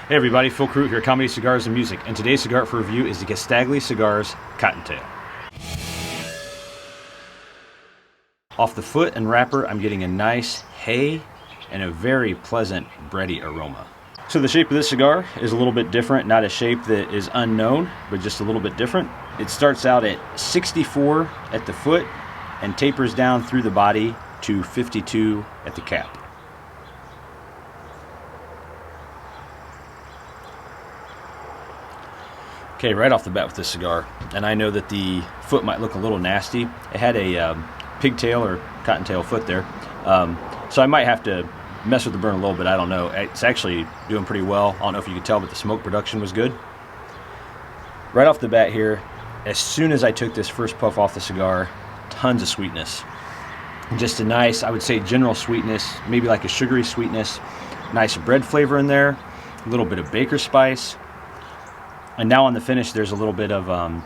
Hey everybody, Phil Crute here, Comedy Cigars and Music, and today's cigar for review is the Casdagli Cigars Cottontail. Off the foot and wrapper, I'm getting a nice hay and a very pleasant bready aroma. So the shape of this cigar is a little bit different, not a shape that is unknown, but just a little bit different. It starts out at 64 at the foot and tapers down through the body to 52 at the cap. Okay, right off the bat with this cigar, and I know that the foot might look a little nasty. It had a pigtail or cottontail foot there, so I might have to mess with the burn a little bit. I don't know. It's actually doing pretty well. I don't know if you could tell, but the smoke production was good. Right off the bat here, as soon as I took this first puff off the cigar, tons of sweetness. Just a nice, I would say, general sweetness, maybe like a sugary sweetness. Nice bread flavor in there, a little bit of baker spice. And now on the finish, there's a little bit of, I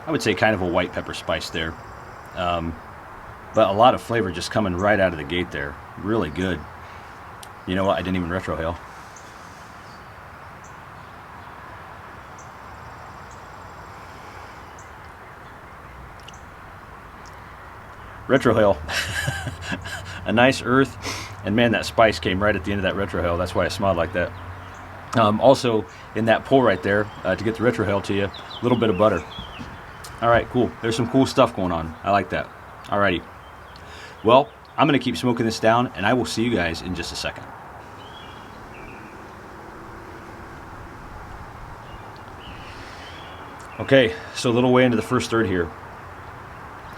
would say kind of a white pepper spice there. But a lot of flavor just coming right out of the gate there. Really good. You know what? I didn't even retrohale. Retrohale. A nice earth. And man, that spice came right at the end of that retrohale. That's why it smelled like that. Also, in that pull right there, to get the retrohale to you, a little bit of butter. All right, cool. There's some cool stuff going on. I like that. All righty. Well, I'm going to keep smoking this down, and I will see you guys in just a second. Okay, so a little way into the first third here.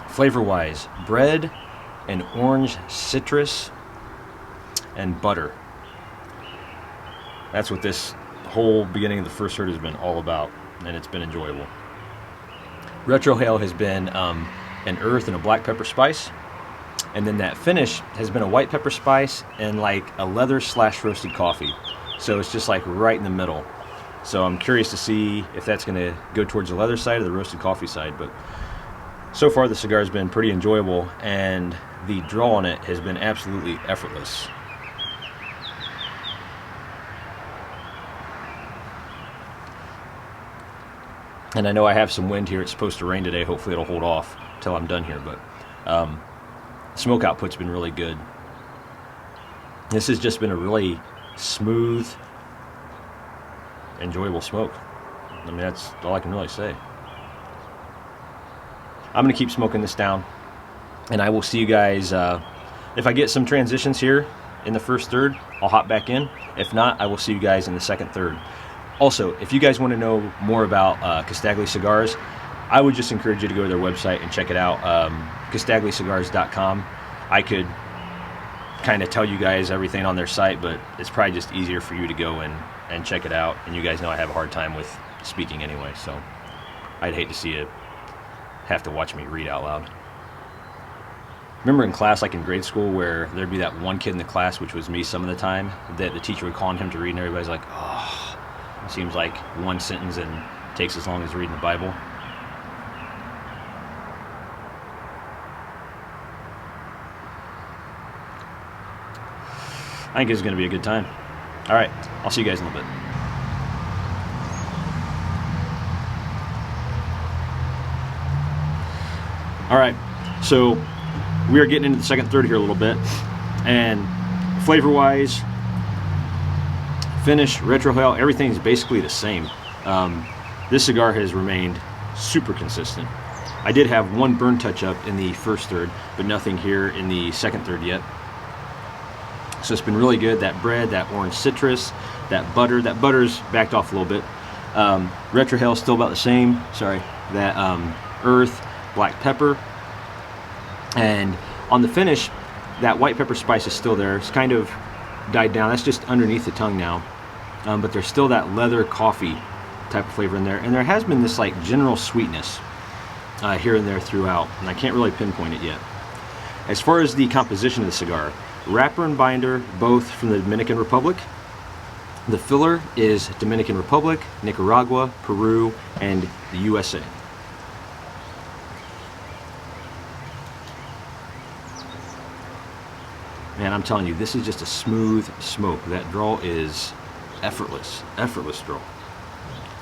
Flavor-wise, bread and orange citrus and butter. That's what this whole beginning of the first third has been all about, and it's been enjoyable. Retrohale has been an earth and a black pepper spice, and then that finish has been a white pepper spice and like a leather / roasted coffee. So it's just like right in the middle. So I'm curious to see if that's going to go towards the leather side or the roasted coffee side, but so far the cigar has been pretty enjoyable, and the draw on it has been absolutely effortless. And I know I have some wind here. It's supposed to rain today. Hopefully it'll hold off until I'm done here. But smoke output's been really good. This has just been a really smooth, enjoyable smoke. I mean, that's all I can really say. I'm going to keep smoking this down, and I will see you guys. If I get some transitions here in the first third, I'll hop back in. If not, I will see you guys in the second third. Also, if you guys want to know more about Casdagli Cigars, I would just encourage you to go to their website and check it out, CasdagliCigars.com. I could kind of tell you guys everything on their site, but it's probably just easier for you to go and check it out. And you guys know I have a hard time with speaking anyway, so I'd hate to see you have to watch me read out loud. Remember in class, like in grade school, where there'd be that one kid in the class, which was me some of the time, that the teacher would call on him to read, and everybody's like, oh, it seems like one sentence and takes as long as reading the Bible. I think it's going to be a good time. All right, I'll see you guys in a little bit. All right, so we are getting into the second third here a little bit, and flavor-wise, finish, retrohale, everything is basically the same. This cigar has remained super consistent. I did have one burn touch-up in the first third, but nothing here in the second third yet. So it's been really good. That bread, that orange citrus, that butter's backed off a little bit. Retrohale still about the same. Sorry, that earth, black pepper, and on the finish, that white pepper spice is still there. It's kind of died down. That's just underneath the tongue now, but there's still that leather coffee type of flavor in there, and there has been this like general sweetness here and there throughout, and I can't really pinpoint it yet. As far as the composition of the cigar, wrapper and binder both from the Dominican Republic. The filler is Dominican Republic, Nicaragua, Peru, and the USA. Man, I'm telling you, this is just a smooth smoke. That draw is effortless draw.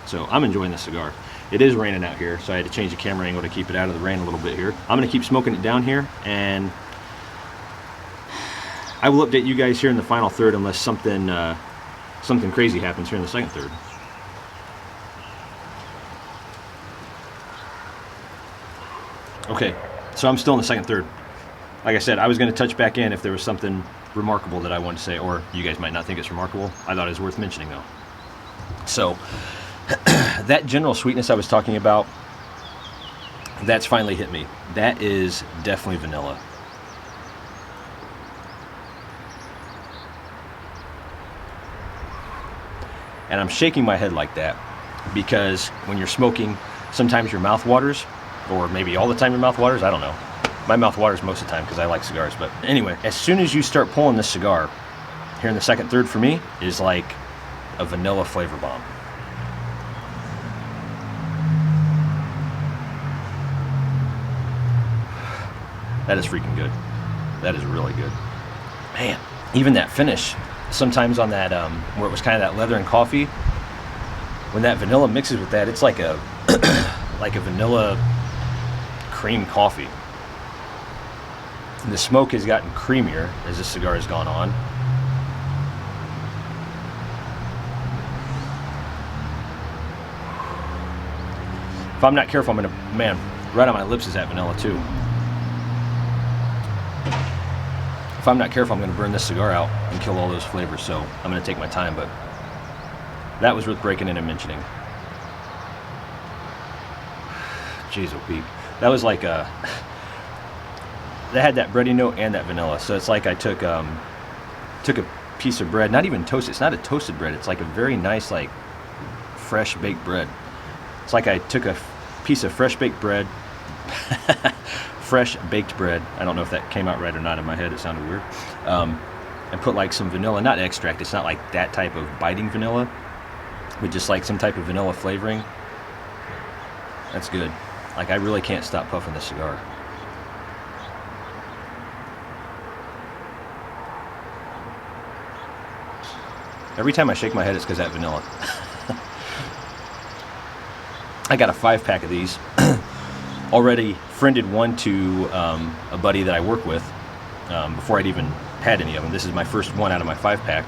So I'm enjoying this cigar. It is raining out here, so I had to change the camera angle to keep it out of the rain a little bit here. I'm gonna keep smoking it down here, and I will update you guys here in the final third unless something crazy happens here in the second third. Okay, so I'm still in the second third. Like I said, I was going to touch back in if there was something remarkable that I wanted to say, or you guys might not think it's remarkable. I thought it was worth mentioning though. So that general sweetness I was talking about, that's finally hit me. That is definitely vanilla. And I'm shaking my head like that because when you're smoking, sometimes your mouth waters, or maybe all the time your mouth waters, I don't know. My mouth waters most of the time because I like cigars. But anyway, as soon as you start pulling this cigar, here in the second third for me, is like a vanilla flavor bomb. That is freaking good. That is really good. Man, even that finish, sometimes on that, where it was kind of that leather and coffee, when that vanilla mixes with that, it's like a, like a vanilla cream coffee. The smoke has gotten creamier as the cigar has gone on. If I'm not careful, I'm gonna, man, right on my lips is that vanilla too. If I'm not careful, I'm gonna burn this cigar out and kill all those flavors, so I'm gonna take my time, but that was worth breaking in and mentioning. Jeez, oh Pete. That was like a, that had that bready note and that vanilla. So it's like I took a piece of bread, not even toasted, it's not a toasted bread, it's like a very nice, like, fresh baked bread. It's like I took a piece of fresh baked bread, fresh baked bread, I don't know if that came out right or not in my head, it sounded weird, and put like some vanilla, not extract, it's not like that type of biting vanilla, but just like some type of vanilla flavoring. That's good. Like, I really can't stop puffing this cigar. Every time I shake my head, it's because of that vanilla. I got a 5-pack of these. Already friended one to a buddy that I work with before I'd even had any of them. This is my first one out of my 5-pack.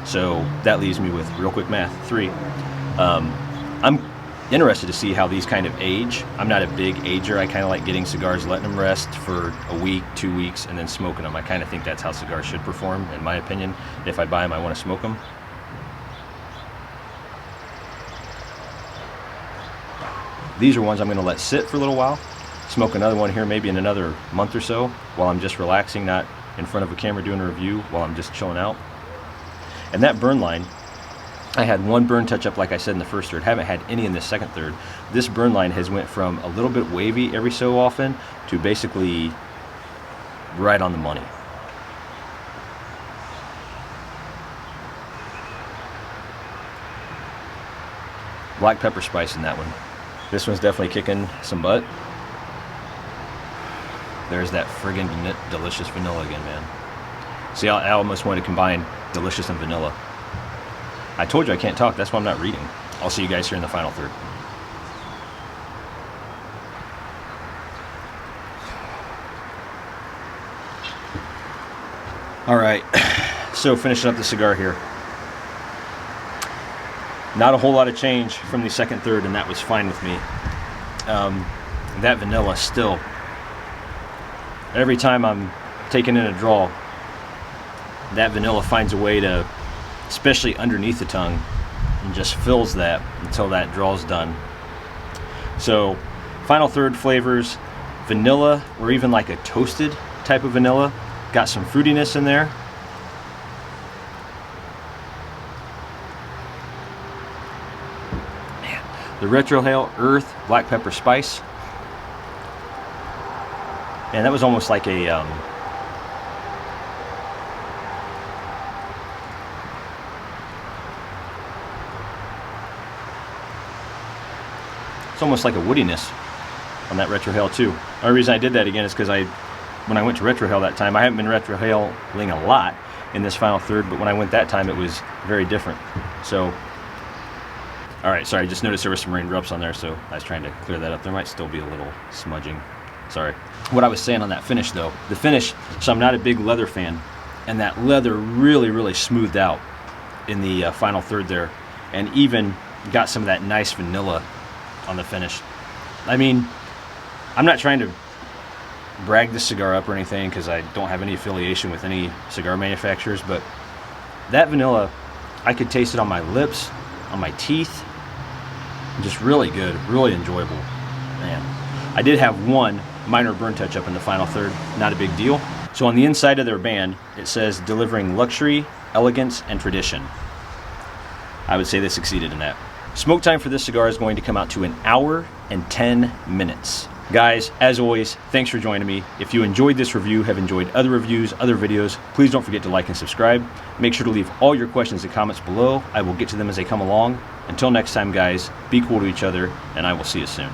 So that leaves me with, real quick math, 3. I'm interested to see how these kind of age. I'm not a big ager. I kind of like getting cigars, letting them rest for a week, 2 weeks, and then smoking them. I kind of think that's how cigars should perform, in my opinion. If I buy them, I want to smoke them. These are ones I'm going to let sit for a little while. Smoke another one here maybe in another month or so while I'm just relaxing, not in front of a camera doing a review, while I'm just chilling out. And that burn line, I had one burn touch up like I said in the first third. Haven't had any in the second third. This burn line has went from a little bit wavy every so often to basically right on the money. Black pepper spice in that one. This one's definitely kicking some butt. There's that friggin' delicious vanilla again, man. See, I almost want to combine delicious and vanilla. I told you I can't talk, that's why I'm not reading. I'll see you guys here in the final third. Alright, so finishing up the cigar here. Not a whole lot of change from the second third, and that was fine with me. That vanilla still, every time I'm taking in a draw, that vanilla finds a way to, especially underneath the tongue, and just fills that until that draw's done. So final third flavors, vanilla, or even like a toasted type of vanilla. Got some fruitiness in there. Man, the retrohale, earth, black pepper spice. And that was almost like a it's almost like a woodiness on that retrohale too. The only reason I did that again is because I when I went to retrohale that time. I haven't been retrohaling a lot in this final third, but when I went that time, it was very different. So, all right, sorry, I just noticed there were some raindrops on there, so I was trying to clear that up. There might still be a little smudging. Sorry. What I was saying on that finish, though, the finish, so I'm not a big leather fan, and that leather really, really smoothed out in the final third there, and even got some of that nice vanilla on the finish. I mean, I'm not trying to brag this cigar up or anything because I don't have any affiliation with any cigar manufacturers, but that vanilla, I could taste it on my lips, on my teeth. Just really good, really enjoyable. Man, I did have one minor burn touch up in the final third, not a big deal. So on the inside of their band, it says delivering luxury, elegance, and tradition. I would say they succeeded in that. Smoke time for this cigar is going to come out to 1 hour and 10 minutes. Guys, as always, thanks for joining me. If you enjoyed this review, have enjoyed other reviews, other videos, please don't forget to like and subscribe. Make sure to leave all your questions and comments below. I will get to them as they come along. Until next time, guys, be cool to each other, and I will see you soon.